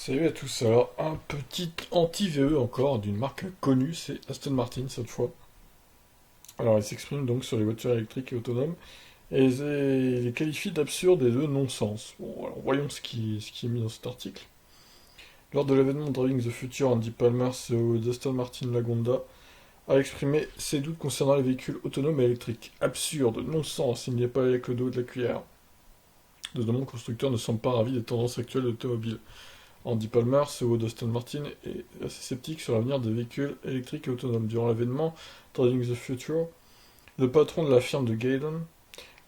Salut à tous, alors un petit anti-VE encore d'une marque connue, c'est Aston Martin cette fois. Alors il s'exprime donc sur les voitures électriques et autonomes et il les qualifie d'absurdes et de non-sens. Bon, alors voyons ce qui est mis dans cet article. Lors de l'événement Driving the Future, Andy Palmer, CEO d'Aston Martin Lagonda, a exprimé ses doutes concernant les véhicules autonomes et électriques. Absurde, non-sens, il n'y a pas avec le dos de la cuillère. De nombreux constructeurs ne semblent pas ravis des tendances actuelles de l'automobile. Andy Palmer, CEO d'Aston Martin, est assez sceptique sur l'avenir des véhicules électriques et autonomes. Durant l'événement Driving the Future, le patron de la firme de Gaydon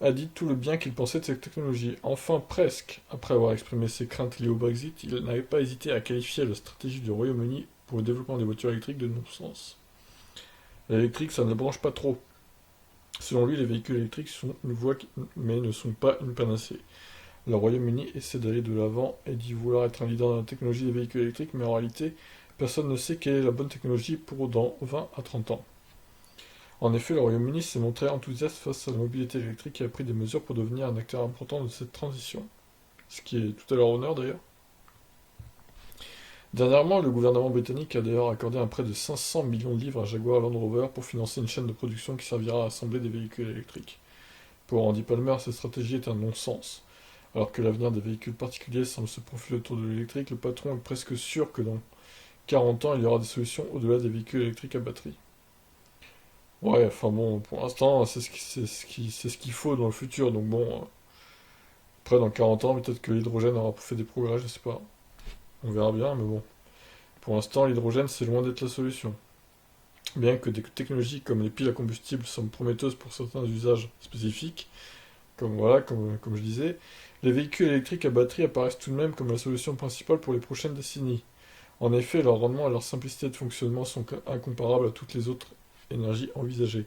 a dit tout le bien qu'il pensait de cette technologie. Enfin, presque, après avoir exprimé ses craintes liées au Brexit, il n'avait pas hésité à qualifier la stratégie du Royaume-Uni pour le développement des voitures électriques de non-sens. L'électrique, ça ne le branche pas trop. Selon lui, les véhicules électriques sont une voie mais ne sont pas une panacée. Le Royaume-Uni essaie d'aller de l'avant et dit vouloir être un leader dans la technologie des véhicules électriques, mais en réalité, personne ne sait quelle est la bonne technologie pour dans 20 à 30 ans. En effet, le Royaume-Uni s'est montré enthousiaste face à la mobilité électrique et a pris des mesures pour devenir un acteur important de cette transition. Ce qui est tout à leur honneur d'ailleurs. Dernièrement, le gouvernement britannique a d'ailleurs accordé un prêt de 500 millions de livres à Jaguar Land Rover pour financer une chaîne de production qui servira à assembler des véhicules électriques. Pour Andy Palmer, cette stratégie est un non-sens. Alors que l'avenir des véhicules particuliers semble se profiler autour de l'électrique, le patron est presque sûr que dans 40 ans, il y aura des solutions au-delà des véhicules électriques à batterie. Ouais, enfin bon, pour l'instant, c'est ce qu'il faut dans le futur. Donc bon, après dans 40 ans, peut-être que l'hydrogène aura fait des progrès, je sais pas. On verra bien, mais bon. Pour l'instant, l'hydrogène, c'est loin d'être la solution. Bien que des technologies comme les piles à combustible sont prometteuses pour certains usages spécifiques, comme je disais, les véhicules électriques à batterie apparaissent tout de même comme la solution principale pour les prochaines décennies. En effet, leur rendement et leur simplicité de fonctionnement sont incomparables à toutes les autres énergies envisagées.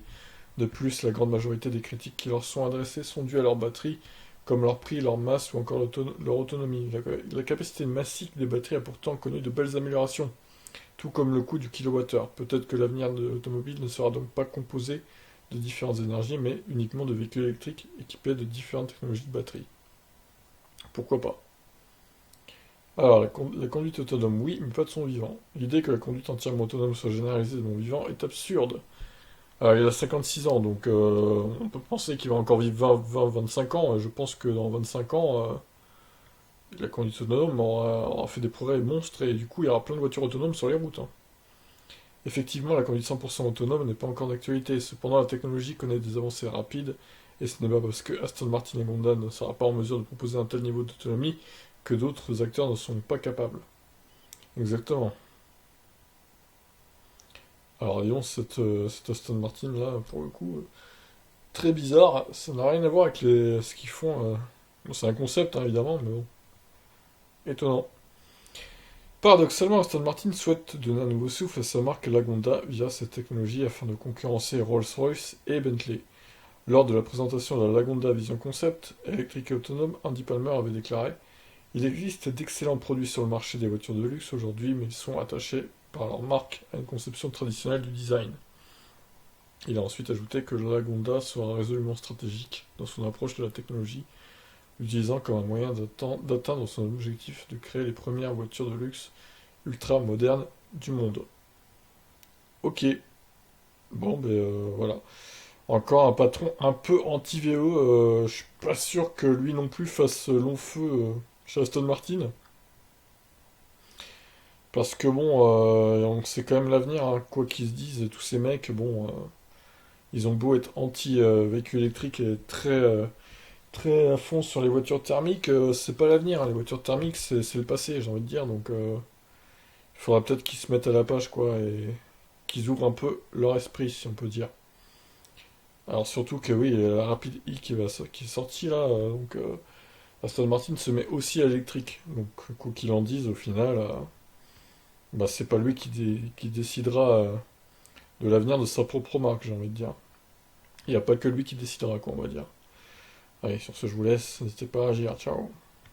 De plus, la grande majorité des critiques qui leur sont adressées sont dues à leur batterie, comme leur prix, leur masse ou encore leur autonomie. La capacité massique des batteries a pourtant connu de belles améliorations, tout comme le coût du kilowattheure. Peut-être que l'avenir de l'automobile ne sera donc pas composé de différentes énergies, mais uniquement de véhicules électriques équipés de différentes technologies de batterie. Pourquoi pas? Alors, la conduite autonome, oui, mais pas de son vivant. L'idée que la conduite entièrement autonome soit généralisée de mon vivant est absurde. Alors, il a 56 ans, donc on peut penser qu'il va encore vivre 25 ans. Et je pense que dans 25 ans, la conduite autonome aura fait des progrès monstres et du coup, il y aura plein de voitures autonomes sur les routes, hein. Effectivement, la conduite 100% autonome n'est pas encore d'actualité. Cependant, la technologie connaît des avancées rapides et ce n'est pas parce que Aston Martin et Honda ne sera pas en mesure de proposer un tel niveau d'autonomie que d'autres acteurs ne sont pas capables. Exactement. Alors disons, cette Aston Martin là, pour le coup, très bizarre, ça n'a rien à voir avec ce qu'ils font. Bon, c'est un concept hein, évidemment, mais bon, étonnant. Paradoxalement, Aston Martin souhaite donner un nouveau souffle à sa marque Lagonda via cette technologie afin de concurrencer Rolls-Royce et Bentley. Lors de la présentation de la Lagonda Vision Concept, électrique et autonome, Andy Palmer avait déclaré: il existe d'excellents produits sur le marché des voitures de luxe aujourd'hui, mais ils sont attachés par leur marque à une conception traditionnelle du design. Il a ensuite ajouté que la Lagonda sera résolument stratégique dans son approche de la technologie, l'utilisant comme un moyen d'atteindre son objectif de créer les premières voitures de luxe ultra modernes du monde. Ok, bon ben voilà. Encore un patron un peu anti-VE, je suis pas sûr que lui non plus fasse long feu chez Aston Martin. Parce que bon, on sait quand même l'avenir, hein, quoi qu'ils se disent, tous ces mecs, bon, ils ont beau être anti-véhicules électriques et très à fond sur les voitures thermiques, c'est pas l'avenir, hein. Les voitures thermiques, c'est le passé, j'ai envie de dire, donc il faudra peut-être qu'ils se mettent à la page, quoi, et qu'ils ouvrent un peu leur esprit, si on peut dire. Alors surtout que oui, la Rapid E qui est sortie là, donc Aston Martin se met aussi à l'électrique, donc quoi qu'il en dise, au final, bah, c'est pas lui qui décidera de l'avenir de sa propre marque, j'ai envie de dire. Il n'y a pas que lui qui décidera, quoi, on va dire. Allez, sur ce, je vous laisse. N'hésitez pas à agir. Ciao.